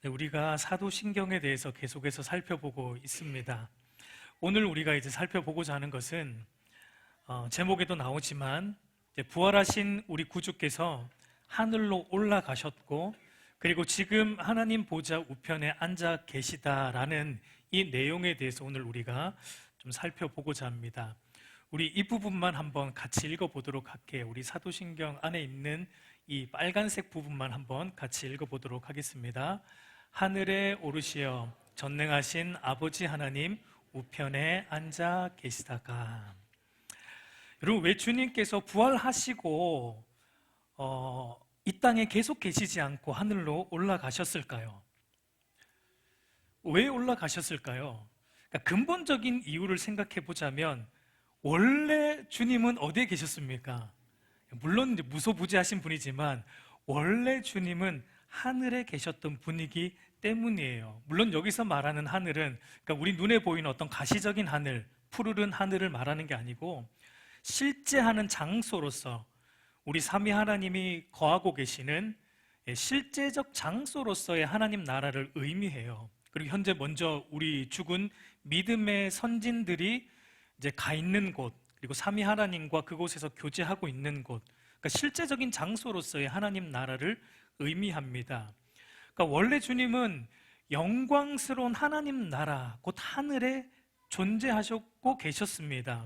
네, 우리가 사도신경에 대해서 계속해서 살펴보고 있습니다. 오늘 우리가 이제 살펴보고자 하는 것은 제목에도 나오지만 이제 부활하신 우리 구주께서 하늘로 올라가셨고, 그리고 지금 하나님 보좌 우편에 앉아 계시다라는 이 내용에 대해서 오늘 우리가 좀 살펴보고자 합니다. 우리 이 부분만 한번 같이 읽어보도록 할게요. 우리 사도신경 안에 있는 이 빨간색 부분만 한번 같이 읽어보도록 하겠습니다. 하늘에 오르시어 전능하신 아버지 하나님 우편에 앉아 계시다가. 여러분, 왜 주님께서 부활하시고 이 땅에 계속 계시지 않고 하늘로 올라가셨을까요? 왜 올라가셨을까요? 그러니까 근본적인 이유를 생각해 보자면, 원래 주님은 어디에 계셨습니까? 물론 이제 무소부지하신 분이지만 원래 주님은 하늘에 계셨던 분이기 때문이에요. 물론 여기서 말하는 하늘은, 그러니까 우리 눈에 보이는 어떤 가시적인 하늘, 푸르른 하늘을 말하는 게 아니고, 실제 하는 장소로서 우리 삼위 하나님이 거하고 계시는 실제적 장소로서의 하나님 나라를 의미해요. 그리고 현재 먼저 우리 죽은 믿음의 선진들이 이제 가 있는 곳, 그리고 삼위 하나님과 그곳에서 교제하고 있는 곳, 그러니까 실제적인 장소로서의 하나님 나라를 의미합니다. 그러니까 원래 주님은 영광스러운 하나님 나라, 곧 하늘에 존재하셨고 계셨습니다.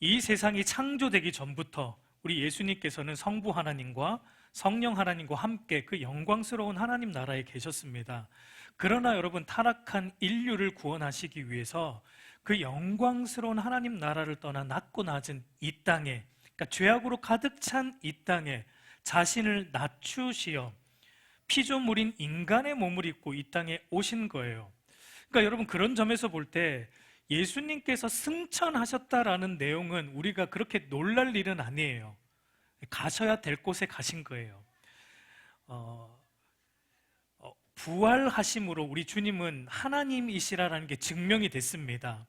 이 세상이 창조되기 전부터 우리 예수님께서는 성부 하나님과 성령 하나님과 함께 그 영광스러운 하나님 나라에 계셨습니다. 그러나 여러분, 타락한 인류를 구원하시기 위해서 그 영광스러운 하나님 나라를 떠나 낮고 낮은 이 땅에, 그러니까 죄악으로 가득 찬 이 땅에 자신을 낮추시어 피조물인 인간의 몸을 입고 이 땅에 오신 거예요. 그러니까 여러분, 그런 점에서 볼 때 예수님께서 승천하셨다라는 내용은 우리가 그렇게 놀랄 일은 아니에요. 가셔야 될 곳에 가신 거예요. 부활하심으로 우리 주님은 하나님이시라는 게 증명이 됐습니다.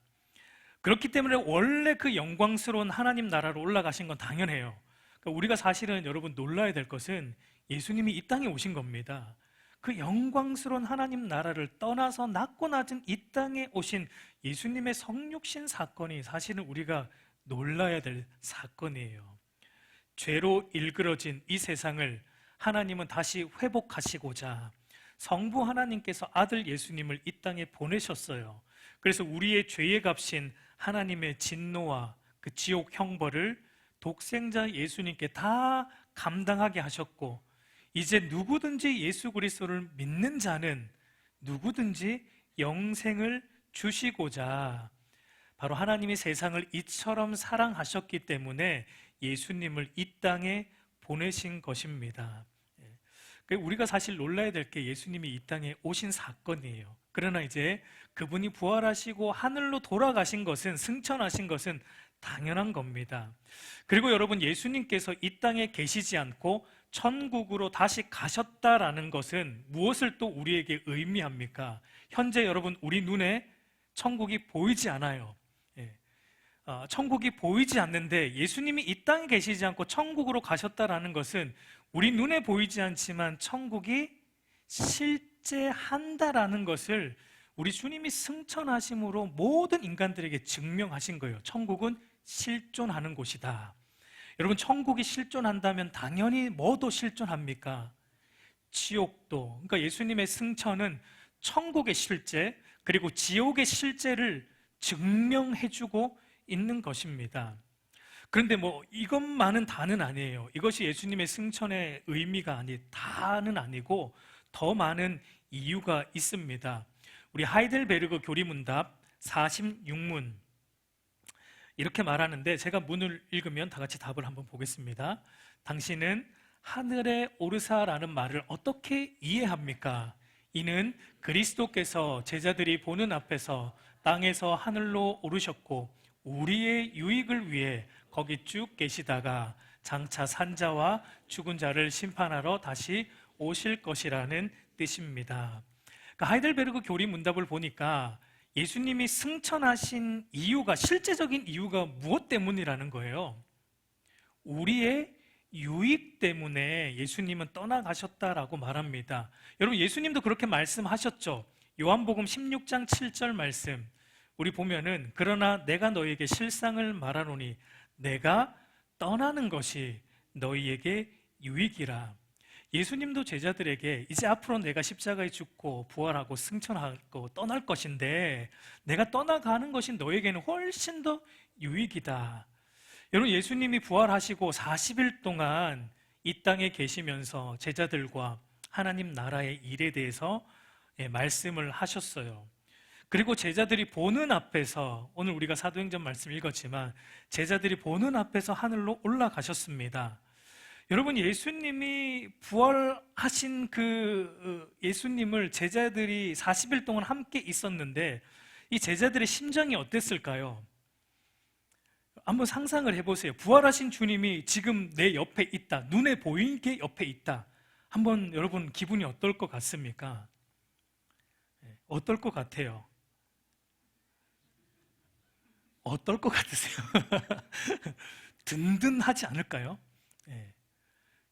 그렇기 때문에 원래 그 영광스러운 하나님 나라로 올라가신 건 당연해요. 그러니까 우리가 사실은 여러분 놀라야 될 것은 예수님이 이 땅에 오신 겁니다. 그 영광스러운 하나님 나라를 떠나서 낮고 낮은 이 땅에 오신 예수님의 성육신 사건이 사실은 우리가 놀라야 될 사건이에요. 죄로 일그러진 이 세상을 하나님은 다시 회복하시고자 성부 하나님께서 아들 예수님을 이 땅에 보내셨어요. 그래서 우리의 죄의 값인 하나님의 진노와 그 지옥 형벌을 독생자 예수님께 다 감당하게 하셨고, 이제 누구든지 예수 그리스도를 믿는 자는 누구든지 영생을 주시고자 바로 하나님이 세상을 이처럼 사랑하셨기 때문에 예수님을 이 땅에 보내신 것입니다. 우리가 사실 놀라야 될 게 예수님이 이 땅에 오신 사건이에요. 그러나 이제 그분이 부활하시고 하늘로 돌아가신 것은, 승천하신 것은 당연한 겁니다. 그리고 여러분, 예수님께서 이 땅에 계시지 않고 천국으로 다시 가셨다라는 것은 무엇을 또 우리에게 의미합니까? 현재 여러분, 우리 눈에 천국이 보이지 않아요. 천국이 보이지 않는데 예수님이 이 땅에 계시지 않고 천국으로 가셨다라는 것은 우리 눈에 보이지 않지만 천국이 실제한다라는 것을 우리 주님이 승천하심으로 모든 인간들에게 증명하신 거예요. 천국은 실존하는 곳이다. 여러분, 천국이 실존한다면 당연히 뭐도 실존합니까? 지옥도. 그러니까 예수님의 승천은 천국의 실제, 그리고 지옥의 실제를 증명해주고 있는 것입니다. 그런데 이것만은 다는 아니에요. 이것이 예수님의 승천의 의미가 다는 아니고 더 많은 이유가 있습니다. 우리 하이델베르그 교리문답 46문 이렇게 말하는데, 제가 문을 읽으면 다 같이 답을 한번 보겠습니다. 당신은 하늘에 오르사라는 말을 어떻게 이해합니까? 이는 그리스도께서 제자들이 보는 앞에서 땅에서 하늘로 오르셨고 우리의 유익을 위해 거기 쭉 계시다가 장차 산자와 죽은 자를 심판하러 다시 오실 것이라는 뜻입니다. 그러니까 하이델베르그 교리 문답을 보니까 예수님이 승천하신 이유가, 실제적인 이유가 무엇 때문이라는 거예요? 우리의 유익 때문에 예수님은 떠나가셨다라고 말합니다. 여러분, 예수님도 그렇게 말씀하셨죠. 요한복음 16장 7절 말씀 우리 보면은 그러나 내가 너희에게 실상을 말하노니 내가 떠나는 것이 너희에게 유익이라. 예수님도 제자들에게 이제 앞으로 내가 십자가에 죽고 부활하고 승천하고 떠날 것인데 내가 떠나가는 것이 너에게는 훨씬 더 유익이다. 여러분, 예수님이 부활하시고 40일 동안 이 땅에 계시면서 제자들과 하나님 나라의 일에 대해서 말씀을 하셨어요. 그리고 제자들이 보는 앞에서, 오늘 우리가 사도행전 말씀 읽었지만 제자들이 보는 앞에서 하늘로 올라가셨습니다. 여러분, 예수님이 부활하신 그 예수님을 제자들이 40일 동안 함께 있었는데 이 제자들의 심정이 어땠을까요? 한번 상상을 해보세요. 부활하신 주님이 지금 내 옆에 있다, 눈에 보이게 옆에 있다. 한번 여러분 기분이 어떨 것 같습니까? 어떨 것 같아요? 어떨 것 같으세요? 든든하지 않을까요?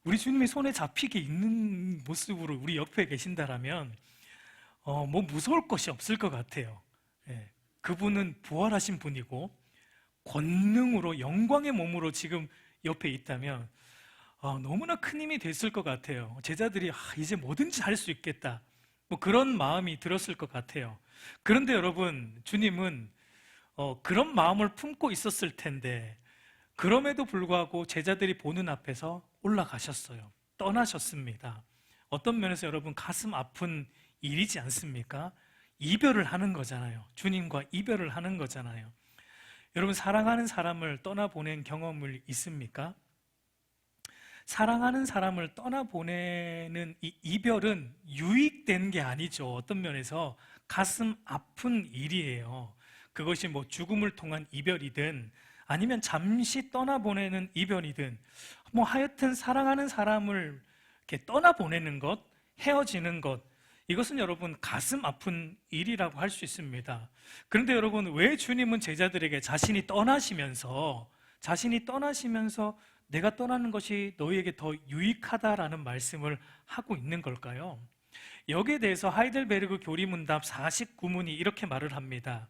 우리 주님이 손에 잡히게 있는 모습으로 우리 옆에 계신다라면 뭐 무서울 것이 없을 것 같아요. 그분은 부활하신 분이고 권능으로 영광의 몸으로 지금 옆에 있다면 너무나 큰 힘이 됐을 것 같아요. 제자들이 이제 뭐든지 할 수 있겠다, 뭐 그런 마음이 들었을 것 같아요. 그런데 여러분, 주님은 그런 마음을 품고 있었을 텐데 그럼에도 불구하고 제자들이 보는 앞에서 올라가셨어요. 떠나셨습니다. 어떤 면에서 여러분 가슴 아픈 일이지 않습니까? 이별을 하는 거잖아요. 주님과 이별을 하는 거잖아요. 여러분, 사랑하는 사람을 떠나보낸 경험을 있습니까? 사랑하는 사람을 떠나보내는 이 이별은 유익된 게 아니죠. 어떤 면에서 가슴 아픈 일이에요. 그것이 뭐 죽음을 통한 이별이든 아니면 잠시 떠나보내는 이별이든 뭐 하여튼 사랑하는 사람을 이렇게 떠나보내는 것, 헤어지는 것, 이것은 여러분 가슴 아픈 일이라고 할 수 있습니다. 그런데 여러분, 왜 주님은 제자들에게 자신이 떠나시면서 내가 떠나는 것이 너희에게 더 유익하다라는 말씀을 하고 있는 걸까요? 여기에 대해서 하이델베르그 교리문답 49문이 이렇게 말을 합니다.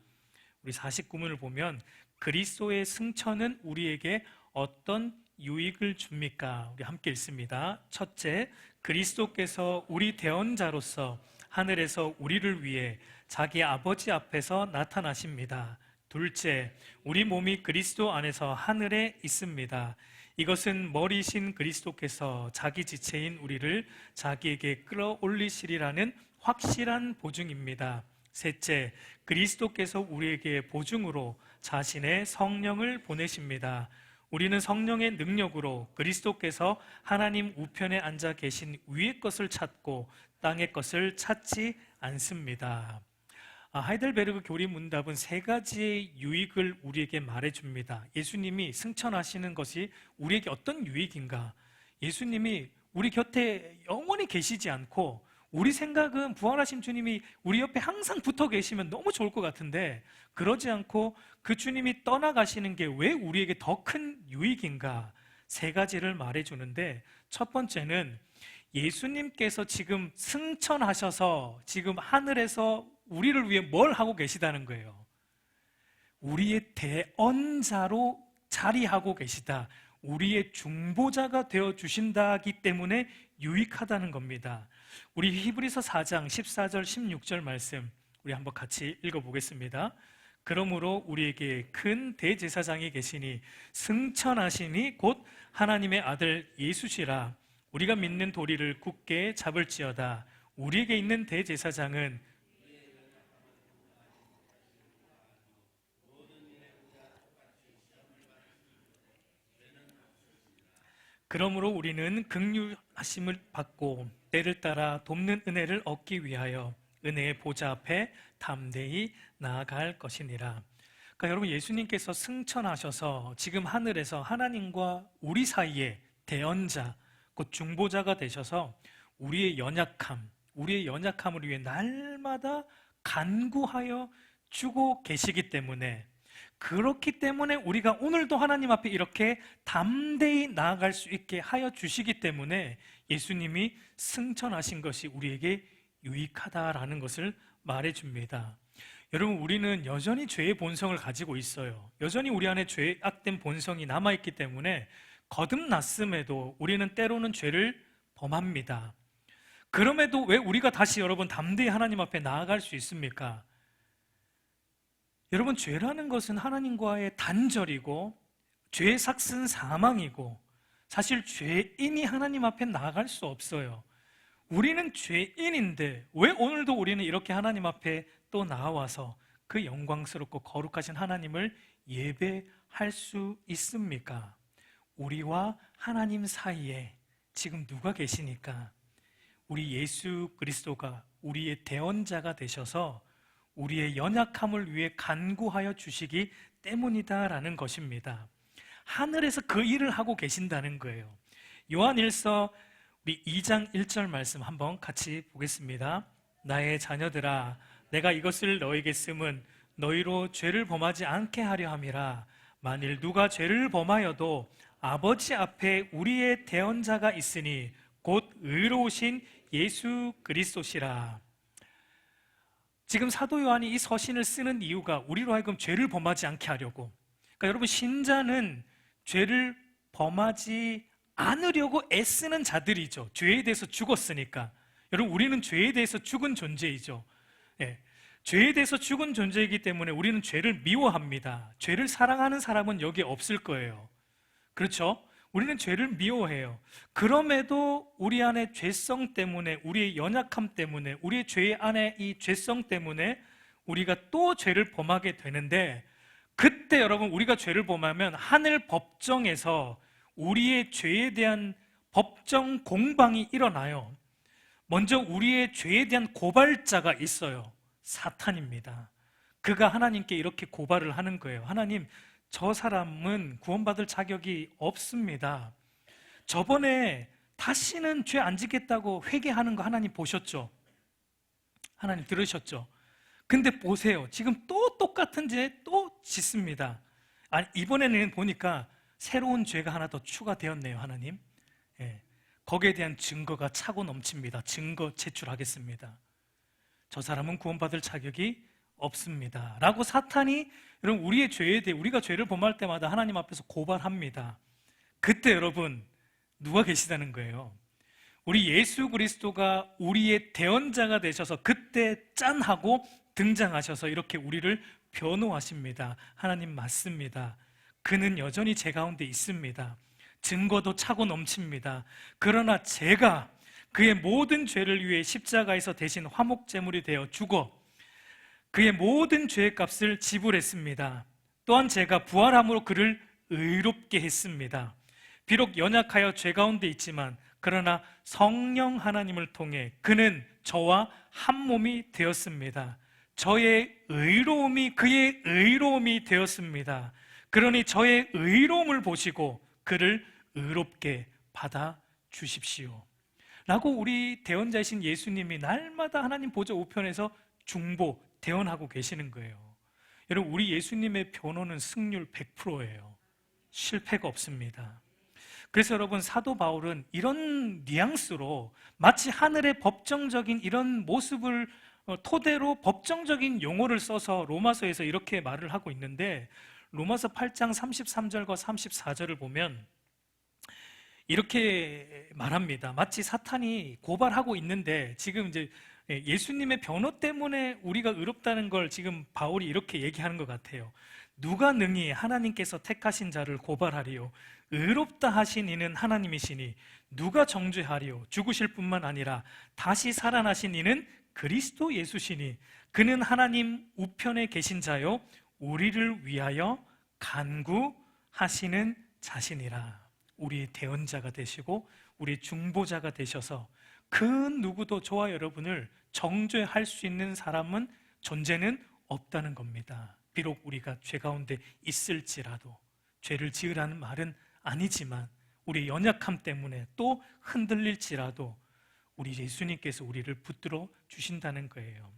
우리 49문을 보면 그리스도의 승천은 우리에게 어떤 유익을 줍니까? 우리 함께 읽습니다. 첫째, 그리스도께서 우리 대언자로서 하늘에서 우리를 위해 자기 아버지 앞에서 나타나십니다. 둘째, 우리 몸이 그리스도 안에서 하늘에 있습니다. 이것은 머리신 그리스도께서 자기 지체인 우리를 자기에게 끌어올리시리라는 확실한 보증입니다. 셋째, 그리스도께서 우리에게 보증으로 자신의 성령을 보내십니다. 우리는 성령의 능력으로 그리스도께서 하나님 우편에 앉아 계신 위의 것을 찾고 땅의 것을 찾지 않습니다. 하이델베르그 교리 문답은 세 가지의 유익을 우리에게 말해줍니다. 예수님이 승천하시는 것이 우리에게 어떤 유익인가? 예수님이 우리 곁에 영원히 계시지 않고 우리 생각은 부활하신 주님이 우리 옆에 항상 붙어 계시면 너무 좋을 것 같은데 그러지 않고 그 주님이 떠나가시는 게 왜 우리에게 더 큰 유익인가? 세 가지를 말해주는데 첫 번째는 예수님께서 지금 승천하셔서 지금 하늘에서 우리를 위해 뭘 하고 계시다는 거예요. 우리의 대언자로 자리하고 계시다. 우리의 중보자가 되어 주신다기 때문에 유익하다는 겁니다. 우리 히브리서 4장 14절 16절 말씀 우리 한번 같이 읽어보겠습니다. 그러므로 우리에게 큰 대제사장이 계시니 승천하시니 곧 하나님의 아들 예수시라. 우리가 믿는 도리를 굳게 잡을지어다. 우리에게 있는 대제사장은 그러므로 우리는 긍휼하심을 받고 때를 따라 돕는 은혜를 얻기 위하여 은혜의 보좌 앞에 담대히 나아갈 것이니라. 그러니까 여러분, 예수님께서 승천하셔서 지금 하늘에서 하나님과 우리 사이에 대언자, 곧 중보자가 되셔서 우리의 연약함을 위해 날마다 간구하여 주고 계시기 때문에 그렇기 때문에 우리가 오늘도 하나님 앞에 이렇게 담대히 나아갈 수 있게 하여 주시기 때문에 예수님이 승천하신 것이 우리에게 유익하다라는 것을 말해줍니다. 여러분, 우리는 여전히 죄의 본성을 가지고 있어요. 여전히 우리 안에 죄악된 본성이 남아있기 때문에 거듭났음에도 우리는 때로는 죄를 범합니다. 그럼에도 왜 우리가 다시 여러분 담대히 하나님 앞에 나아갈 수 있습니까? 여러분, 죄라는 것은 하나님과의 단절이고 죄의 삭은 사망이고 사실 죄인이 하나님 앞에 나아갈 수 없어요. 우리는 죄인인데 왜 오늘도 우리는 이렇게 하나님 앞에 또 나와서 그 영광스럽고 거룩하신 하나님을 예배할 수 있습니까? 우리와 하나님 사이에 지금 누가 계시니까? 우리 예수 그리스도가 우리의 대언자가 되셔서 우리의 연약함을 위해 간구하여 주시기 때문이다라는 것입니다. 하늘에서 그 일을 하고 계신다는 거예요. 요한일서 우리 2장 1절 말씀 한번 같이 보겠습니다. 나의 자녀들아, 내가 이것을 너에게 쓰면 너희로 죄를 범하지 않게 하려 함이라. 만일 누가 죄를 범하여도 아버지 앞에 우리의 대언자가 있으니 곧 의로우신 예수 그리스도시라. 지금 사도 요한이 이 서신을 쓰는 이유가 우리로 하여금 죄를 범하지 않게 하려고. 그러니까 여러분, 신자는 죄를 범하지 않으려고 애쓰는 자들이죠. 죄에 대해서 죽었으니까. 여러분, 우리는 죄에 대해서 죽은 존재이죠. 예. 죄에 대해서 죽은 존재이기 때문에 우리는 죄를 미워합니다. 죄를 사랑하는 사람은 여기 없을 거예요. 그렇죠? 우리는 죄를 미워해요. 그럼에도 우리 안에 죄성 때문에, 우리의 연약함 때문에, 우리의 죄 안에 이 죄성 때문에 우리가 또 죄를 범하게 되는데, 그때 여러분, 우리가 죄를 범하면 하늘 법정에서 우리의 죄에 대한 법정 공방이 일어나요. 먼저 우리의 죄에 대한 고발자가 있어요. 사탄입니다. 그가 하나님께 이렇게 고발을 하는 거예요. 하나님, 저 사람은 구원받을 자격이 없습니다. 저번에 다시는 죄 안 짓겠다고 회개하는 거 하나님 보셨죠? 하나님 들으셨죠? 근데 보세요. 지금 또 똑같은 죄 또 짓습니다. 아니, 이번에는 보니까 새로운 죄가 하나 더 추가되었네요, 하나님. 예. 거기에 대한 증거가 차고 넘칩니다. 증거 제출하겠습니다. 저 사람은 구원받을 자격이 없습니다. 라고 사탄이 여러분 우리의 죄에 대해, 우리가 죄를 범할 때마다 하나님 앞에서 고발합니다. 그때 여러분 누가 계시다는 거예요? 우리 예수 그리스도가 우리의 대언자가 되셔서 그때 짠 하고 등장하셔서 이렇게 우리를 변호하십니다. 하나님 맞습니다. 그는 여전히 제 가운데 있습니다. 증거도 차고 넘칩니다. 그러나 제가 그의 모든 죄를 위해 십자가에서 대신 화목제물이 되어 죽어 그의 모든 죄의 값을 지불했습니다. 또한 제가 부활함으로 그를 의롭게 했습니다. 비록 연약하여 죄 가운데 있지만 그러나 성령 하나님을 통해 그는 저와 한 몸이 되었습니다. 저의 의로움이 그의 의로움이 되었습니다. 그러니 저의 의로움을 보시고 그를 의롭게 받아 주십시오. 라고 우리 대언자이신 예수님이 날마다 하나님 보좌 우편에서 중보, 대언하고 계시는 거예요. 여러분, 우리 예수님의 변호는 승률 100%예요. 실패가 없습니다. 그래서 여러분, 사도 바울은 이런 뉘앙스로 마치 하늘의 법정적인 이런 모습을 토대로 법정적인 용어를 써서 로마서에서 이렇게 말을 하고 있는데, 로마서 8장 33절과 34절을 보면 이렇게 말합니다. 마치 사탄이 고발하고 있는데 지금 이제 예수님의 변호 때문에 우리가 의롭다는 걸 지금 바울이 이렇게 얘기하는 것 같아요. 누가 능히 하나님께서 택하신 자를 고발하리요? 의롭다 하신 이는 하나님이시니 누가 정죄하리요? 죽으실 뿐만 아니라 다시 살아나신 이는 그리스도 예수시니 그는 하나님 우편에 계신 자요 우리를 위하여 간구하시는 자신이라. 우리의 대언자가 되시고 우리의 중보자가 되셔서 그 누구도 저와 여러분을 정죄할 수 있는 사람은, 존재는 없다는 겁니다. 비록 우리가 죄 가운데 있을지라도, 죄를 지으라는 말은 아니지만 우리의 연약함 때문에 또 흔들릴지라도 우리 예수님께서 우리를 붙들어 주신다는 거예요.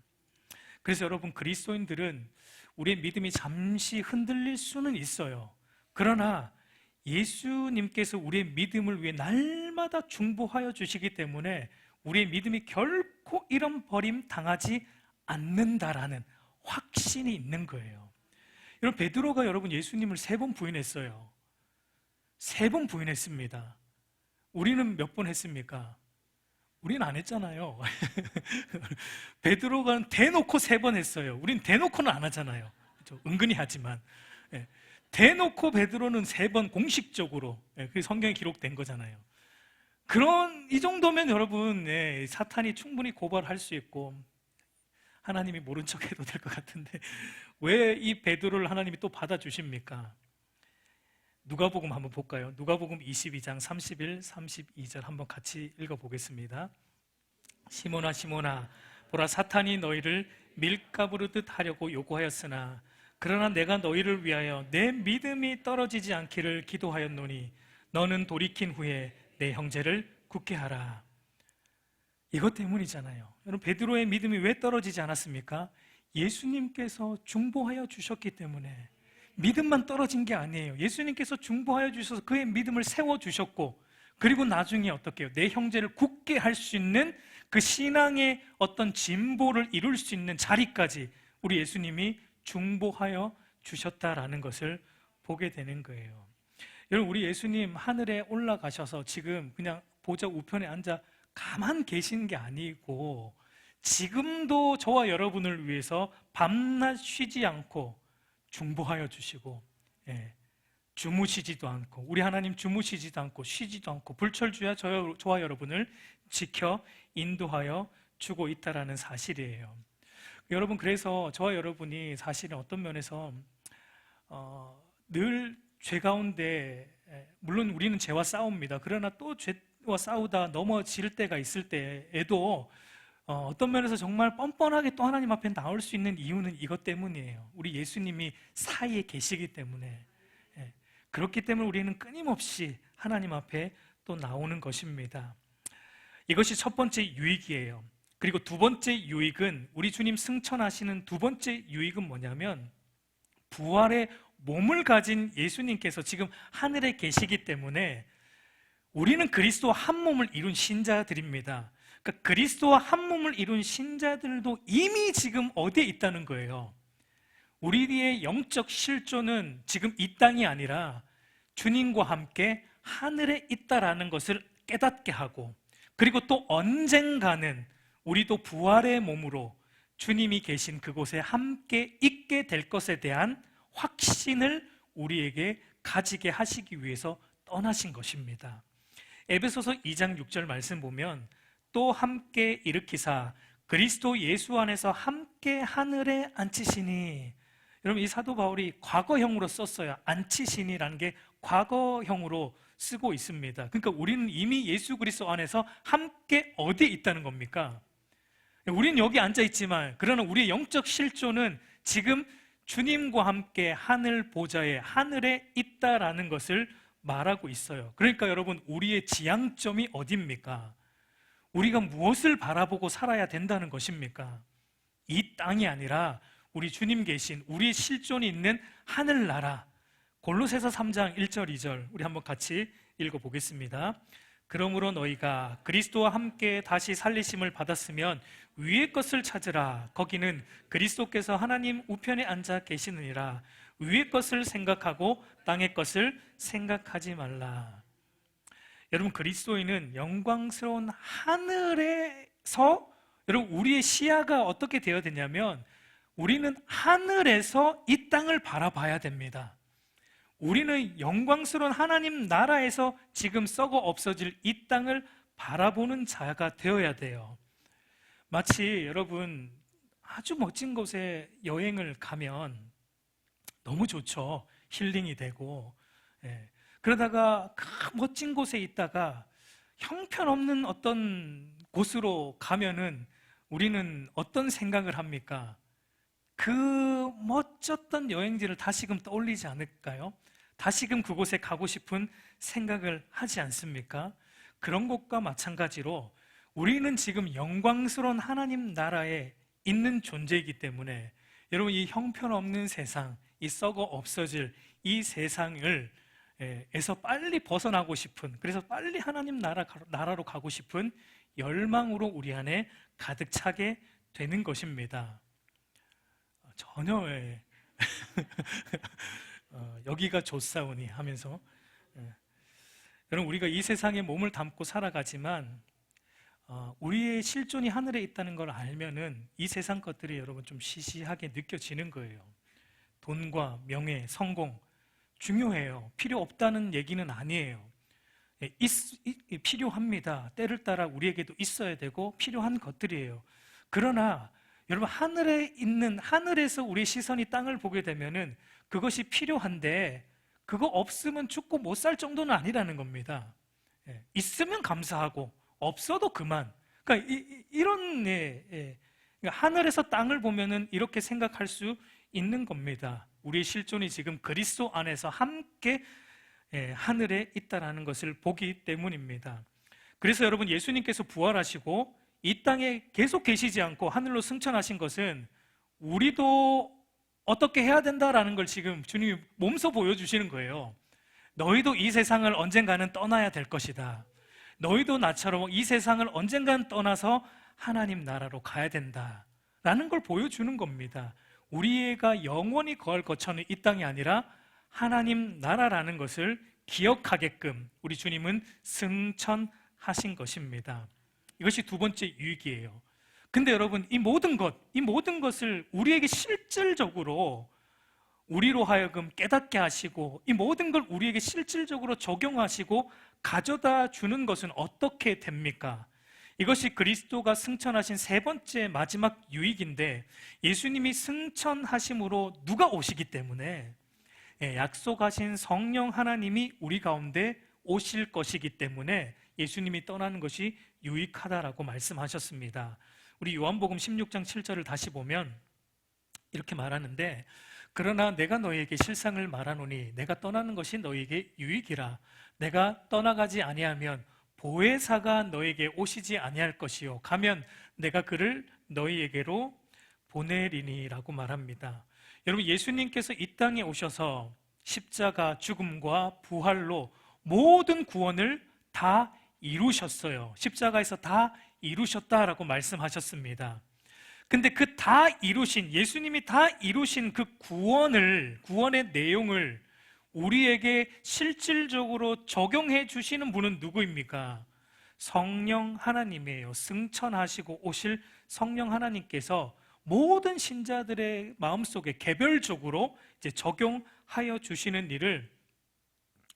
그래서 여러분, 그리스도인들은 우리의 믿음이 잠시 흔들릴 수는 있어요. 그러나 예수님께서 우리의 믿음을 위해 날마다 중보하여 주시기 때문에 우리의 믿음이 결코 잃어버림 당하지 않는다라는 확신이 있는 거예요. 여러분, 베드로가 여러분 예수님을 3번 부인했어요. 3번 부인했습니다. 우리는 몇 번 했습니까? 우리는 안 했잖아요. 베드로가 대놓고 3번 했어요. 우리는 대놓고는 안 하잖아요. 그렇죠? 은근히 하지만. 예. 대놓고 베드로는 3번 공식적으로, 그게 성경에 기록된 거잖아요. 이 정도면 여러분, 사탄이 충분히 고발할 수 있고 하나님이 모른 척 해도 될 것 같은데 왜 이 베드로를 하나님이 또 받아주십니까? 누가복음 한번 볼까요? 누가복음 22장 31, 32절 한번 같이 읽어보겠습니다. 시몬아 시몬아, 보라, 사탄이 너희를 밀가부르듯 하려고 요구하였으나 그러나 내가 너희를 위하여 내 믿음이 떨어지지 않기를 기도하였노니 너는 돌이킨 후에 내 형제를 굳게 하라. 이것 때문이잖아요. 여러분, 베드로의 믿음이 왜 떨어지지 않았습니까? 예수님께서 중보하여 주셨기 때문에. 믿음만 떨어진 게 아니에요. 예수님께서 중보하여 주셔서 그의 믿음을 세워주셨고, 그리고 나중에 어떻게 해요? 내 형제를 굳게 할 수 있는 그 신앙의 어떤 진보를 이룰 수 있는 자리까지 우리 예수님이 중보하여 주셨다라는 것을 보게 되는 거예요. 여러분, 우리 예수님 하늘에 올라가셔서 지금 그냥 보좌 우편에 앉아 가만 계시는 게 아니고 지금도 저와 여러분을 위해서 밤낮 쉬지 않고 중보하여 주시고, 주무시지도 않고, 우리 하나님 주무시지도 않고 쉬지도 않고 불철주야 저와 여러분을 지켜 인도하여 주고 있다라는 사실이에요. 여러분, 그래서 저와 여러분이 사실은 어떤 면에서 늘 죄 가운데, 물론 우리는 죄와 싸웁니다. 그러나 또 죄와 싸우다 넘어질 때가 있을 때에도 어떤 면에서 정말 뻔뻔하게 또 하나님 앞에 나올 수 있는 이유는 이것 때문이에요. 우리 예수님이 사이에 계시기 때문에. 그렇기 때문에 우리는 끊임없이 하나님 앞에 또 나오는 것입니다. 이것이 첫 번째 유익이에요. 그리고 두 번째 유익은, 우리 주님 승천하시는 두 번째 유익은 뭐냐면, 부활의 몸을 가진 예수님께서 지금 하늘에 계시기 때문에 우리는 그리스도와 한 몸을 이룬 신자들입니다. 그러니까 그리스도와 한 몸을 이룬 신자들도 이미 지금 어디에 있다는 거예요? 우리의 영적 실존은 지금 이 땅이 아니라 주님과 함께 하늘에 있다라는 것을 깨닫게 하고, 그리고 또 언젠가는 우리도 부활의 몸으로 주님이 계신 그곳에 함께 있게 될 것에 대한 확신을 우리에게 가지게 하시기 위해서 떠나신 것입니다. 에베소서 2장 6절 말씀 보면, 또 함께 일으키사 그리스도 예수 안에서 함께 하늘에 앉히시니. 여러분, 이 사도 바울이 과거형으로 썼어요. 앉히시니라는 게 과거형으로 쓰고 있습니다. 그러니까 우리는 이미 예수 그리스도 안에서 함께 어디에 있다는 겁니까? 우리는 여기 앉아 있지만, 그러나 우리의 영적 실존은 지금 주님과 함께 하늘 보좌에, 하늘에 있다라는 것을 말하고 있어요. 그러니까 여러분, 우리의 지향점이 어디입니까? 우리가 무엇을 바라보고 살아야 된다는 것입니까? 이 땅이 아니라 우리 주님 계신, 우리의 실존이 있는 하늘나라. 골로새서 3장 1절 2절 우리 한번 같이 읽어보겠습니다. 그러므로 너희가 그리스도와 함께 다시 살리심을 받았으면 위의 것을 찾으라. 거기는 그리스도께서 하나님 우편에 앉아 계시느니라. 위의 것을 생각하고 땅의 것을 생각하지 말라. 여러분, 그리스도인은 영광스러운 하늘에서, 여러분, 우리의 시야가 어떻게 되어야 되냐면, 우리는 하늘에서 이 땅을 바라봐야 됩니다. 우리는 영광스러운 하나님 나라에서 지금 썩어 없어질 이 땅을 바라보는 자가 되어야 돼요. 마치 여러분, 아주 멋진 곳에 여행을 가면 너무 좋죠. 힐링이 되고. 그러다가 그 멋진 곳에 있다가 형편없는 어떤 곳으로 가면은 우리는 어떤 생각을 합니까? 그 멋졌던 여행지를 다시금 떠올리지 않을까요? 다시금 그곳에 가고 싶은 생각을 하지 않습니까? 그런 것과 마찬가지로 우리는 지금 영광스러운 하나님 나라에 있는 존재이기 때문에 여러분 이 형편없는 세상, 이 썩어 없어질 이 세상을 에서 빨리 벗어나고 싶은, 그래서 빨리 하나님 나라로 가고 싶은 열망으로 우리 안에 가득 차게 되는 것입니다. 전혀 여기가 좋사오니 하면서 여러분 우리가 이 세상에 몸을 담고 살아가지만 우리의 실존이 하늘에 있다는 걸 알면은 이 세상 것들이 여러분 좀 시시하게 느껴지는 거예요. 돈과 명예, 성공 중요해요. 필요 없다는 얘기는 아니에요. 필요합니다. 때를 따라 우리에게도 있어야 되고 필요한 것들이에요. 그러나 여러분 하늘에서 우리 시선이 땅을 보게 되면은 그것이 필요한데 그거 없으면 죽고 못 살 정도는 아니라는 겁니다. 있으면 감사하고 없어도 그만. 그러니까 이런 그러니까 하늘에서 땅을 보면은 이렇게 생각할 수 있는 겁니다. 우리의 실존이 지금 그리스도 안에서 함께 하늘에 있다라는 것을 보기 때문입니다. 그래서 여러분 예수님께서 부활하시고 이 땅에 계속 계시지 않고 하늘로 승천하신 것은 우리도 어떻게 해야 된다라는 걸 지금 주님이 몸소 보여주시는 거예요. 너희도 이 세상을 언젠가는 떠나야 될 것이다. 너희도 나처럼 이 세상을 언젠가는 떠나서 하나님 나라로 가야 된다라는 걸 보여주는 겁니다. 우리가 영원히 거할 거처는 이 땅이 아니라 하나님 나라라는 것을 기억하게끔 우리 주님은 승천하신 것입니다. 이것이 두 번째 유익이에요. 근데 여러분 이 모든 것을 우리에게 실질적으로 우리로 하여금 깨닫게 하시고 이 모든 걸 우리에게 실질적으로 적용하시고 가져다 주는 것은 어떻게 됩니까? 이것이 그리스도가 승천하신 세 번째 마지막 유익인데 예수님이 승천하심으로 누가 오시기 때문에 약속하신 성령 하나님이 우리 가운데 오실 것이기 때문에 예수님이 떠나는 것이 유익하다라고 말씀하셨습니다. 우리 요한복음 16장 7절을 다시 보면 이렇게 말하는데 그러나 내가 너희에게 실상을 말하노니 내가 떠나는 것이 너희에게 유익이라. 내가 떠나가지 아니하면 보혜사가 너에게 오시지 아니할 것이요 가면 내가 그를 너희에게로 보내리니라고 말합니다. 여러분 예수님께서 이 땅에 오셔서 십자가 죽음과 부활로 모든 구원을 다 이루셨어요. 십자가에서 다 이루셨다라고 말씀하셨습니다. 근데 그 다 이루신 예수님이 다 이루신 그 구원의 내용을 우리에게 실질적으로 적용해 주시는 분은 누구입니까? 성령 하나님이에요. 승천하시고 오실 성령 하나님께서 모든 신자들의 마음속에 개별적으로 이제 적용하여 주시는 일을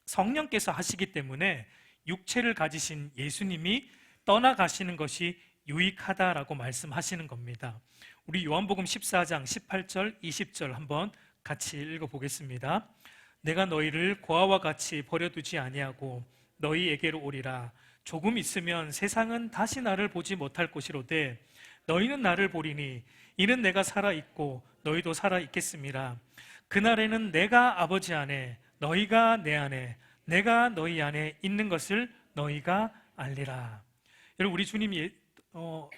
성령께서 하시기 때문에 육체를 가지신 예수님이 떠나가시는 것이 유익하다라고 말씀하시는 겁니다. 우리 요한복음 14장 18절 20절 한번 같이 읽어보겠습니다. 내가 너희를 고아와 같이 버려두지 아니하고 너희에게로 오리라. 조금 있으면 세상은 다시 나를 보지 못할 것이로되 너희는 나를 보리니 이는 내가 살아있고 너희도 살아있겠음이라. 그날에는 내가 아버지 안에 너희가 내 안에 내가 너희 안에 있는 것을 너희가 알리라. 여러분 우리 주님이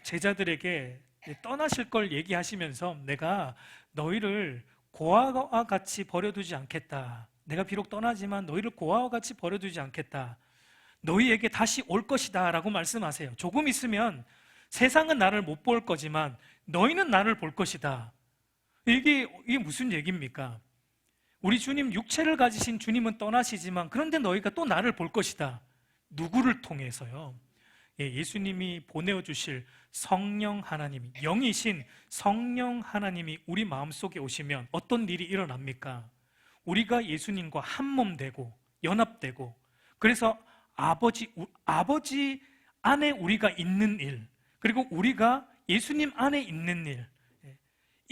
제자들에게 떠나실 걸 얘기하시면서 내가 너희를 고아와 같이 버려두지 않겠다. 내가 비록 떠나지만 너희를 고아와 같이 버려두지 않겠다. 너희에게 다시 올 것이다 라고 말씀하세요. 조금 있으면 세상은 나를 못 볼 거지만 너희는 나를 볼 것이다. 이게 무슨 얘기입니까? 우리 주님 육체를 가지신 주님은 떠나시지만 그런데 너희가 또 나를 볼 것이다. 누구를 통해서요? 예수님이 보내주실 성령 하나님이 영이신 성령 하나님이 우리 마음속에 오시면 어떤 일이 일어납니까? 우리가 예수님과 한 몸 되고 연합되고 그래서 아버지 안에 우리가 있는 일 그리고 우리가 예수님 안에 있는 일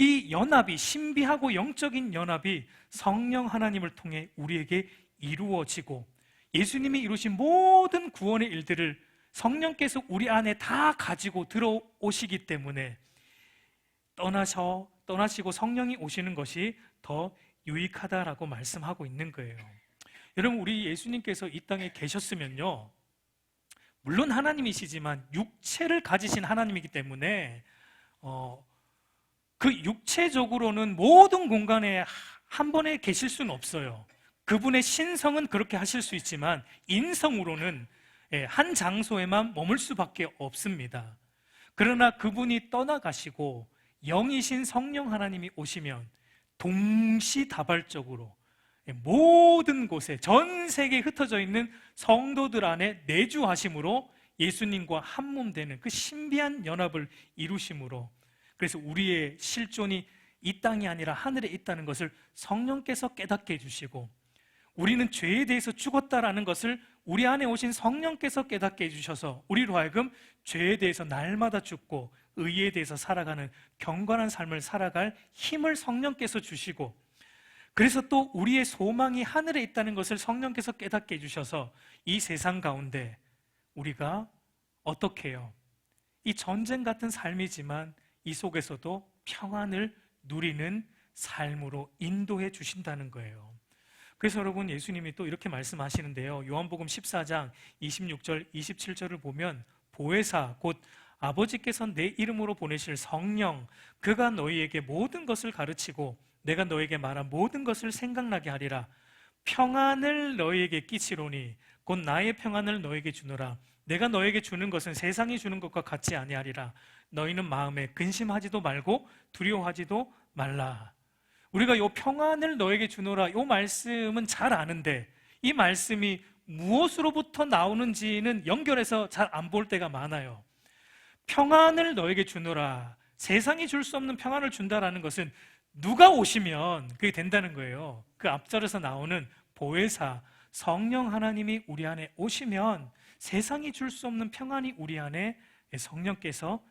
이 연합이 신비하고 영적인 연합이 성령 하나님을 통해 우리에게 이루어지고 예수님이 이루신 모든 구원의 일들을 성령께서 우리 안에 다 가지고 들어오시기 때문에 떠나시고 성령이 오시는 것이 더 유익하다라고 말씀하고 있는 거예요. 여러분 우리 예수님께서 이 땅에 계셨으면요 물론 하나님이시지만 육체를 가지신 하나님이기 때문에 그 육체적으로는 모든 공간에 한 번에 계실 수는 없어요. 그분의 신성은 그렇게 하실 수 있지만 인성으로는 한 장소에만 머물 수밖에 없습니다. 그러나 그분이 떠나가시고 영이신 성령 하나님이 오시면 동시다발적으로 모든 곳에 전 세계에 흩어져 있는 성도들 안에 내주하심으로 예수님과 한 몸 되는 그 신비한 연합을 이루심으로, 그래서 우리의 실존이 이 땅이 아니라 하늘에 있다는 것을 성령께서 깨닫게 해주시고, 우리는 죄에 대해서 죽었다라는 것을 우리 안에 오신 성령께서 깨닫게 해주셔서 우리로 하여금 죄에 대해서 날마다 죽고 의에 대해서 살아가는 경건한 삶을 살아갈 힘을 성령께서 주시고, 그래서 또 우리의 소망이 하늘에 있다는 것을 성령께서 깨닫게 해주셔서 이 세상 가운데 우리가 어떻게 해요? 이 전쟁 같은 삶이지만 이 속에서도 평안을 누리는 삶으로 인도해 주신다는 거예요. 그래서 여러분, 예수님이 또 이렇게 말씀하시는데요, 요한복음 14장 26절 27절을 보면 보혜사 곧 아버지께서 내 이름으로 보내실 성령, 그가 너희에게 모든 것을 가르치고 내가 너에게 말한 모든 것을 생각나게 하리라. 평안을 너희에게 끼치노니 곧 나의 평안을 너에게 주노라. 내가 너에게 주는 것은 세상이 주는 것과 같지 아니하리라. 너희는 마음에 근심하지도 말고 두려워하지도 말라. 우리가 이 평안을 너에게 주노라, 이 말씀은 잘 아는데 이 말씀이 무엇으로부터 나오는지는 연결해서 잘 안 볼 때가 많아요. 평안을 너에게 주노라, 세상이 줄 수 없는 평안을 준다라는 것은 누가 오시면 그게 된다는 거예요. 그 앞절에서 나오는 보혜사 성령 하나님이 우리 안에 오시면 세상이 줄 수 없는 평안이 우리 안에 성령께서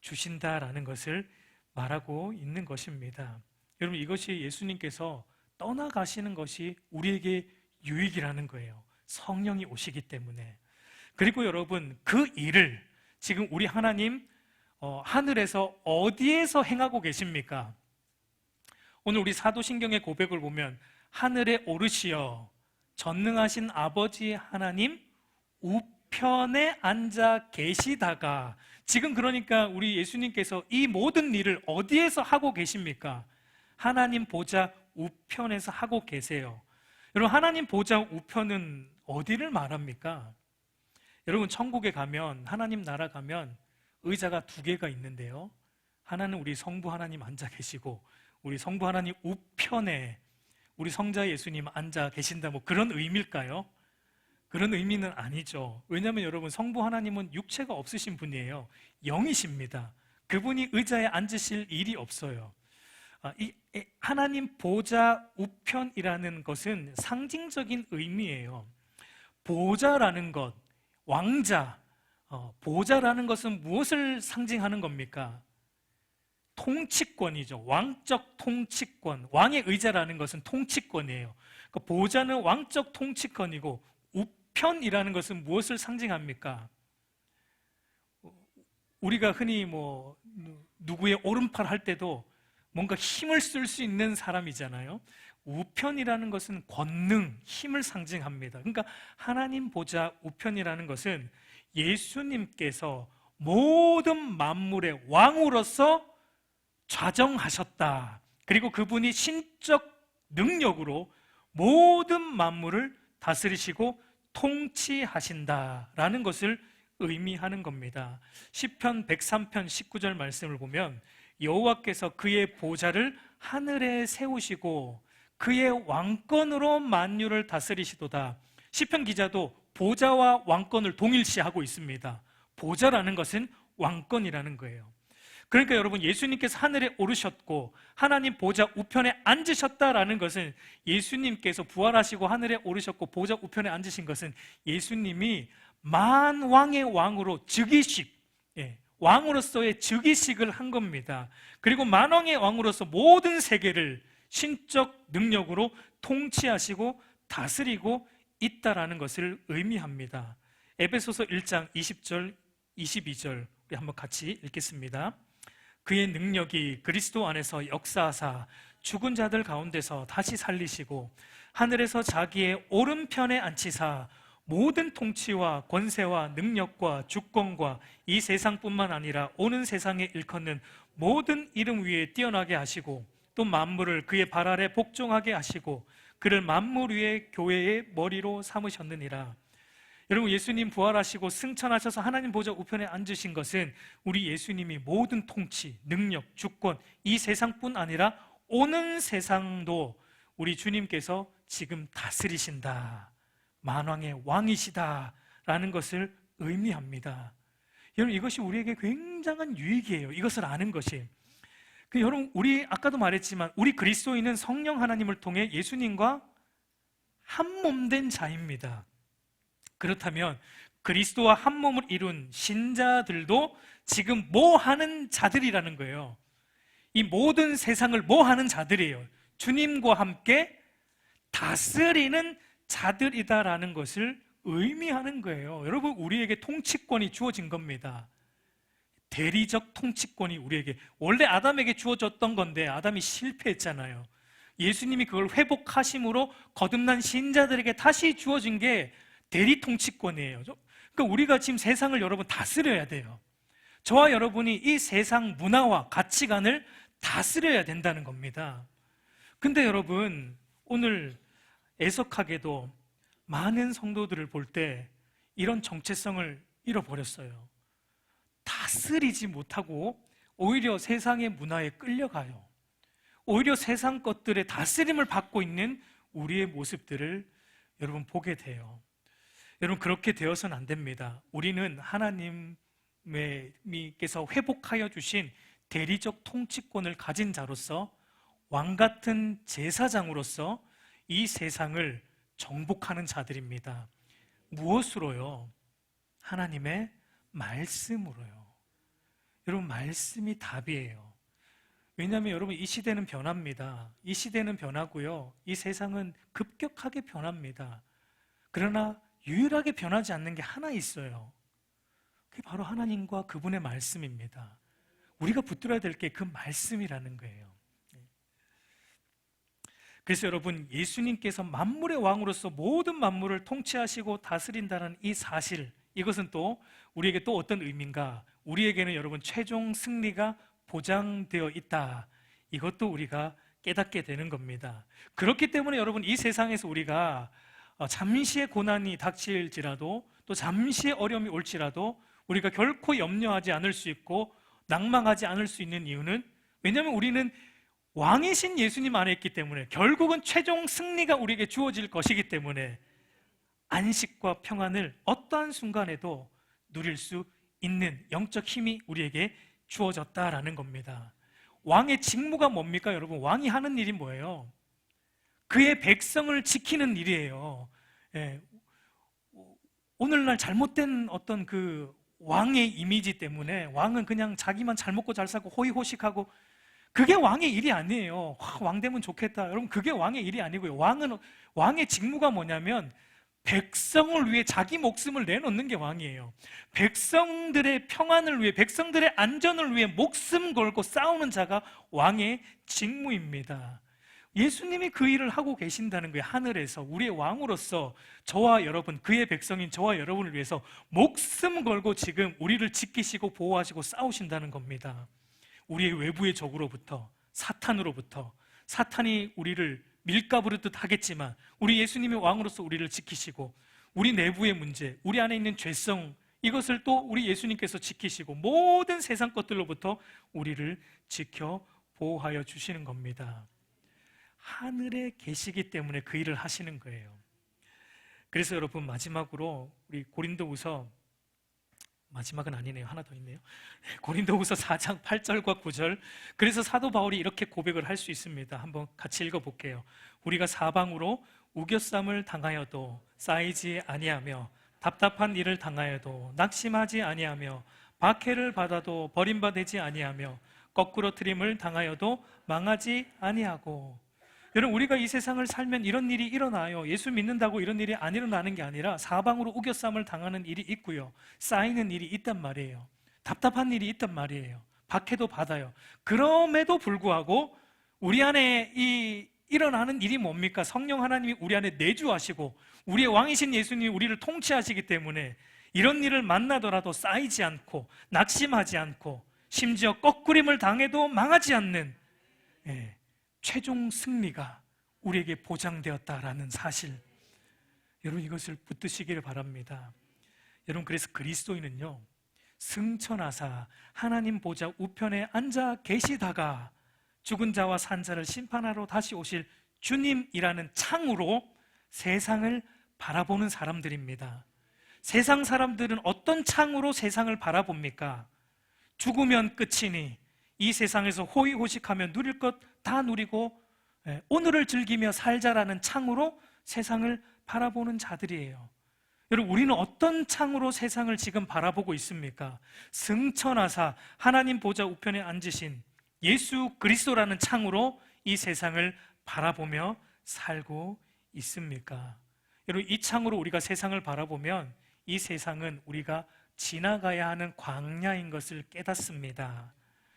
주신다라는 것을 말하고 있는 것입니다. 여러분, 이것이 예수님께서 떠나가시는 것이 우리에게 유익이라는 거예요. 성령이 오시기 때문에. 그리고 여러분, 그 일을 지금 우리 하나님 하늘에서 어디에서 행하고 계십니까? 오늘 우리 사도신경의 고백을 보면 하늘에 오르시어 전능하신 아버지 하나님 우편에 앉아 계시다가, 지금 그러니까 우리 예수님께서 이 모든 일을 어디에서 하고 계십니까? 하나님 보좌 우편에서 하고 계세요. 여러분, 하나님 보좌 우편은 어디를 말합니까? 여러분, 천국에 가면, 하나님 나라 가면 의자가 두 개가 있는데요, 하나는 우리 성부 하나님 앉아 계시고 우리 성부 하나님 우편에 우리 성자 예수님 앉아 계신다, 뭐 그런 의미일까요? 그런 의미는 아니죠. 왜냐하면 여러분, 성부 하나님은 육체가 없으신 분이에요. 영이십니다. 그분이 의자에 앉으실 일이 없어요. 이 하나님 보좌 우편이라는 것은 상징적인 의미예요. 보좌라는 것, 왕자, 보좌라는 것은 무엇을 상징하는 겁니까? 통치권이죠. 왕적 통치권. 왕의 의자라는 것은 통치권이에요. 그러니까 보좌는 왕적 통치권이고, 우편이라는 것은 무엇을 상징합니까? 우리가 흔히 누구의 오른팔 할 때도 뭔가 힘을 쓸 수 있는 사람이잖아요. 우편이라는 것은 권능, 힘을 상징합니다. 그러니까 하나님 보좌 우편이라는 것은 예수님께서 모든 만물의 왕으로서 좌정하셨다. 그리고 그분이 신적 능력으로 모든 만물을 다스리시고 통치하신다라는 것을 의미하는 겁니다. 시편 103편 19절 말씀을 보면 여호와께서 그의 보좌를 하늘에 세우시고 그의 왕권으로 만유를 다스리시도다. 시편 기자도 보좌와 왕권을 동일시하고 있습니다. 보좌라는 것은 왕권이라는 거예요. 그러니까 여러분, 예수님께서 하늘에 오르셨고 하나님 보좌 우편에 앉으셨다라는 것은, 예수님께서 부활하시고 하늘에 오르셨고 보좌 우편에 앉으신 것은 예수님이 만왕의 왕으로 즉위식, 왕으로서의 즉위식을 한 겁니다. 그리고 만왕의 왕으로서 모든 세계를 신적 능력으로 통치하시고 다스리고 있다라는 것을 의미합니다. 에베소서 1장 20절 22절 우리 한번 같이 읽겠습니다. 그의 능력이 그리스도 안에서 역사하사 죽은 자들 가운데서 다시 살리시고 하늘에서 자기의 오른편에 앉히사 모든 통치와 권세와 능력과 주권과 이 세상뿐만 아니라 오는 세상에 일컫는 모든 이름 위에 뛰어나게 하시고 또 만물을 그의 발 아래 복종하게 하시고 그를 만물 위에 교회의 머리로 삼으셨느니라. 여러분, 예수님 부활하시고 승천하셔서 하나님 보좌 우편에 앉으신 것은 우리 예수님이 모든 통치, 능력, 주권, 이 세상뿐 아니라 오는 세상도 우리 주님께서 지금 다스리신다, 만왕의 왕이시다라는 것을 의미합니다. 여러분, 이것이 우리에게 굉장한 유익이에요. 이것을 아는 것이. 여러분, 우리 아까도 말했지만 우리 그리스도인은 성령 하나님을 통해 예수님과 한 몸 된 자입니다. 그렇다면 그리스도와 한 몸을 이룬 신자들도 지금 뭐 하는 자들이라는 거예요. 이 모든 세상을 뭐 하는 자들이에요. 주님과 함께 다스리는 자들이다라는 것을 의미하는 거예요. 여러분, 우리에게 통치권이 주어진 겁니다. 대리적 통치권이 우리에게, 원래 아담에게 주어졌던 건데 아담이 실패했잖아요. 예수님이 그걸 회복하심으로 거듭난 신자들에게 다시 주어진 게 대리 통치권이에요. 그러니까 우리가 지금 세상을 여러분 다스려야 돼요. 저와 여러분이 이 세상 문화와 가치관을 다스려야 된다는 겁니다. 근데 여러분, 오늘 애석하게도 많은 성도들을 볼 때 이런 정체성을 잃어버렸어요. 다스리지 못하고 오히려 세상의 문화에 끌려가요. 오히려 세상 것들의 다스림을 받고 있는 우리의 모습들을 여러분 보게 돼요. 여러분, 그렇게 되어서는 안 됩니다. 우리는 하나님께서 회복하여 주신 대리적 통치권을 가진 자로서, 왕 같은 제사장으로서 이 세상을 정복하는 자들입니다. 무엇으로요? 하나님의 말씀으로요. 여러분, 말씀이 답이에요. 왜냐하면 여러분, 이 시대는 변합니다. 이 시대는 변하고요, 이 세상은 급격하게 변합니다. 그러나 유일하게 변하지 않는 게 하나 있어요. 그게 바로 하나님과 그분의 말씀입니다. 우리가 붙들어야 될 게 그 말씀이라는 거예요. 그래서 여러분, 예수님께서 만물의 왕으로서 모든 만물을 통치하시고 다스린다는 이 사실, 이것은 또 우리에게 또 어떤 의미인가? 우리에게는 여러분 최종 승리가 보장되어 있다, 이것도 우리가 깨닫게 되는 겁니다. 그렇기 때문에 여러분, 이 세상에서 우리가 잠시의 고난이 닥칠지라도, 또 잠시의 어려움이 올지라도 우리가 결코 염려하지 않을 수 있고 낭망하지 않을 수 있는 이유는, 왜냐하면 우리는 왕이신 예수님 안에 있기 때문에, 결국은 최종 승리가 우리에게 주어질 것이기 때문에 안식과 평안을 어떠한 순간에도 누릴 수 있는 영적 힘이 우리에게 주어졌다라는 겁니다. 왕의 직무가 뭡니까 여러분? 왕이 하는 일이 뭐예요? 그의 백성을 지키는 일이에요. 예. 오늘날 잘못된 어떤 그 왕의 이미지 때문에 왕은 그냥 자기만 잘 먹고 잘 살고 호의호식하고, 그게 왕의 일이 아니에요. 왕 되면 좋겠다. 여러분, 그게 왕의 일이 아니고요. 왕의 직무가 뭐냐면 백성을 위해 자기 목숨을 내놓는 게 왕이에요. 백성들의 평안을 위해, 백성들의 안전을 위해 목숨 걸고 싸우는 자가 왕의 직무입니다. 예수님이 그 일을 하고 계신다는 거예요. 하늘에서 우리의 왕으로서 저와 여러분, 그의 백성인 저와 여러분을 위해서 목숨 걸고 지금 우리를 지키시고 보호하시고 싸우신다는 겁니다. 우리의 외부의 적으로부터, 사탄으로부터. 사탄이 우리를 밀가부르듯 하겠지만 우리 예수님의 왕으로서 우리를 지키시고, 우리 내부의 문제, 우리 안에 있는 죄성, 이것을 또 우리 예수님께서 지키시고 모든 세상 것들로부터 우리를 지켜 보호하여 주시는 겁니다. 하늘에 계시기 때문에 그 일을 하시는 거예요. 그래서 여러분, 마지막으로 우리 고린도후서, 마지막은 아니네요. 하나 더 있네요. 고린도후서 4장 8절과 9절. 그래서 사도 바울이 이렇게 고백을 할 수 있습니다. 한번 같이 읽어볼게요. 우리가 사방으로 우겨쌈을 당하여도 쌓이지 아니하며, 답답한 일을 당하여도 낙심하지 아니하며, 박해를 받아도 버림받지 아니하며, 거꾸로 트림을 당하여도 망하지 아니하고. 여러분, 우리가 이 세상을 살면 이런 일이 일어나요. 예수 믿는다고 이런 일이 안 일어나는 게 아니라 사방으로 우겨쌈을 당하는 일이 있고요, 쌓이는 일이 있단 말이에요. 답답한 일이 있단 말이에요. 박해도 받아요. 그럼에도 불구하고 우리 안에 일어나는 일이 뭡니까? 성령 하나님이 우리 안에 내주하시고 우리의 왕이신 예수님이 우리를 통치하시기 때문에 이런 일을 만나더라도 쌓이지 않고 낙심하지 않고 심지어 거꾸림을 당해도 망하지 않는 최종 승리가 우리에게 보장되었다라는 사실, 여러분 이것을 붙드시기를 바랍니다. 여러분, 그래서 그리스도인은요, 승천하사 하나님 보좌 우편에 앉아 계시다가 죽은 자와 산 자를 심판하러 다시 오실 주님이라는 창으로 세상을 바라보는 사람들입니다. 세상 사람들은 어떤 창으로 세상을 바라봅니까? 죽으면 끝이니 이 세상에서 호의호식하며 누릴 것 다 누리고 오늘을 즐기며 살자라는 창으로 세상을 바라보는 자들이에요. 여러분, 우리는 어떤 창으로 세상을 지금 바라보고 있습니까? 승천하사 하나님 보좌 우편에 앉으신 예수 그리스도라는 창으로 이 세상을 바라보며 살고 있습니까? 여러분, 이 창으로 우리가 세상을 바라보면 이 세상은 우리가 지나가야 하는 광야인 것을 깨닫습니다.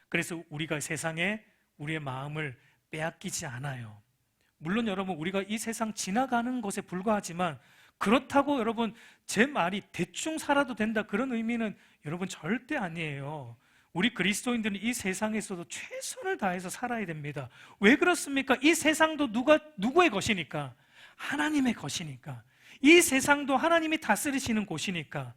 그래서 우리가 세상에 우리의 마음을 빼앗기지 않아요. 물론 여러분, 우리가 이 세상 지나가는 것에 불과하지만 그렇다고 여러분 제 말이 대충 살아도 된다, 그런 의미는 여러분 절대 아니에요. 우리 그리스도인들은 이 세상에서도 최선을 다해서 살아야 됩니다. 왜 그렇습니까? 이 세상도 누구의 것이니까? 하나님의 것이니까. 이 세상도 하나님이 다스리시는 곳이니까.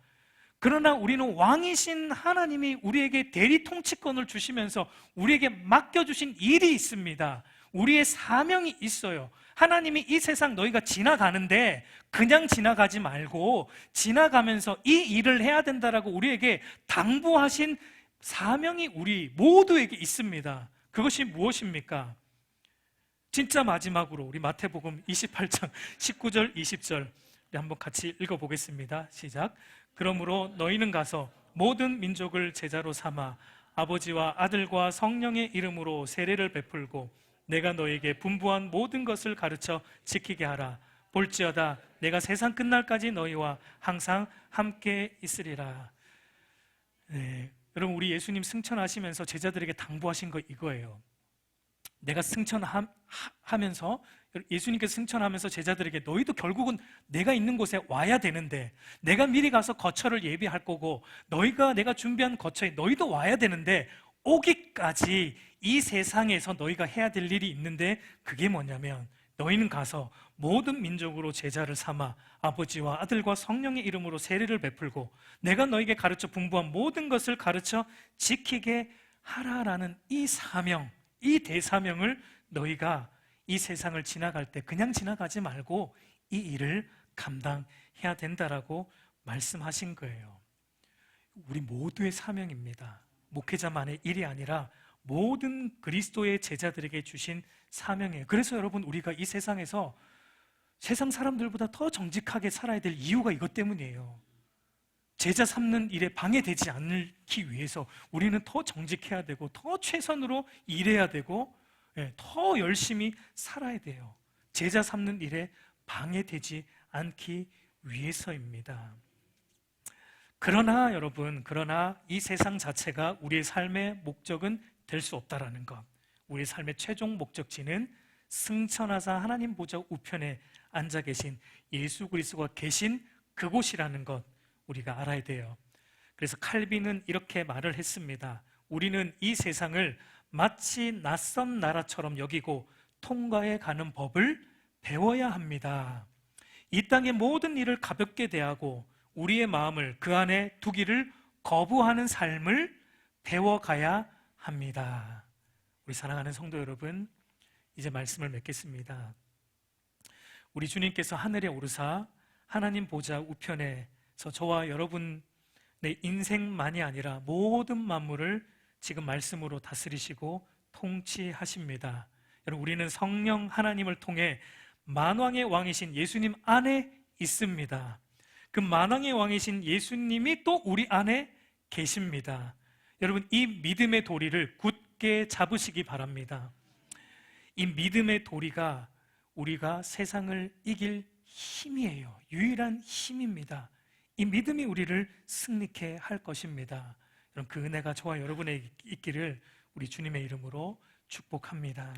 그러나 우리는 왕이신 하나님이 우리에게 대리 통치권을 주시면서 우리에게 맡겨주신 일이 있습니다. 우리의 사명이 있어요. 하나님이 이 세상 너희가 지나가는데 그냥 지나가지 말고 지나가면서 이 일을 해야 된다라고 우리에게 당부하신 사명이 우리 모두에게 있습니다. 그것이 무엇입니까? 진짜 마지막으로 우리 마태복음 28장 19절 20절 한번 같이 읽어보겠습니다. 시작. 그러므로 너희는 가서 모든 민족을 제자로 삼아 아버지와 아들과 성령의 이름으로 세례를 베풀고 내가 너에게 분부한 모든 것을 가르쳐 지키게 하라. 볼지어다 내가 세상 끝날까지 너희와 항상 함께 있으리라. 여러분, 우리 예수님 승천하시면서 제자들에게 당부하신 거 이거예요. 내가 승천하면서, 예수님께서 승천하면서 제자들에게 너희도 결국은 내가 있는 곳에 와야 되는데, 내가 미리 가서 거처를 예비할 거고 너희가 내가 준비한 거처에 너희도 와야 되는데, 오기까지 이 세상에서 너희가 해야 될 일이 있는데, 그게 뭐냐면 너희는 가서 모든 민족으로 제자를 삼아 아버지와 아들과 성령의 이름으로 세례를 베풀고 내가 너희에게 가르쳐 분부한 모든 것을 가르쳐 지키게 하라라는 이 사명, 이 대사명을 너희가 이 세상을 지나갈 때 그냥 지나가지 말고 이 일을 감당해야 된다라고 말씀하신 거예요. 우리 모두의 사명입니다. 목회자만의 일이 아니라 모든 그리스도의 제자들에게 주신 사명이에요. 그래서 여러분, 우리가 이 세상에서 세상 사람들보다 더 정직하게 살아야 될 이유가 이것 때문이에요. 제자 삼는 일에 방해되지 않기 위해서 우리는 더 정직해야 되고 더 최선으로 일해야 되고 더 열심히 살아야 돼요. 제자 삼는 일에 방해되지 않기 위해서입니다. 그러나 여러분, 이 세상 자체가 우리의 삶의 목적은 될 수 없다라는 것, 우리의 삶의 최종 목적지는 승천하사 하나님 보좌 우편에 앉아 계신 예수 그리스도가 계신 그곳이라는 것 우리가 알아야 돼요. 그래서 칼빈은 이렇게 말을 했습니다. 우리는 이 세상을 마치 낯선 나라처럼 여기고 통과해 가는 법을 배워야 합니다. 이 땅의 모든 일을 가볍게 대하고 우리의 마음을 그 안에 두기를 거부하는 삶을 배워가야 합니다. 우리 사랑하는 성도 여러분, 이제 말씀을 맺겠습니다. 우리 주님께서 하늘에 오르사 하나님 보좌 우편에서 저와 여러분의 인생만이 아니라 모든 만물을 지금 말씀으로 다스리시고 통치하십니다. 여러분, 우리는 성령 하나님을 통해 만왕의 왕이신 예수님 안에 있습니다. 그 만왕의 왕이신 예수님이 또 우리 안에 계십니다. 여러분, 이 믿음의 도리를 굳게 잡으시기 바랍니다. 이 믿음의 도리가 우리가 세상을 이길 힘이에요. 유일한 힘입니다. 이 믿음이 우리를 승리케 할 것입니다. 여러분, 그 은혜가 저와 여러분에게 있기를 우리 주님의 이름으로 축복합니다.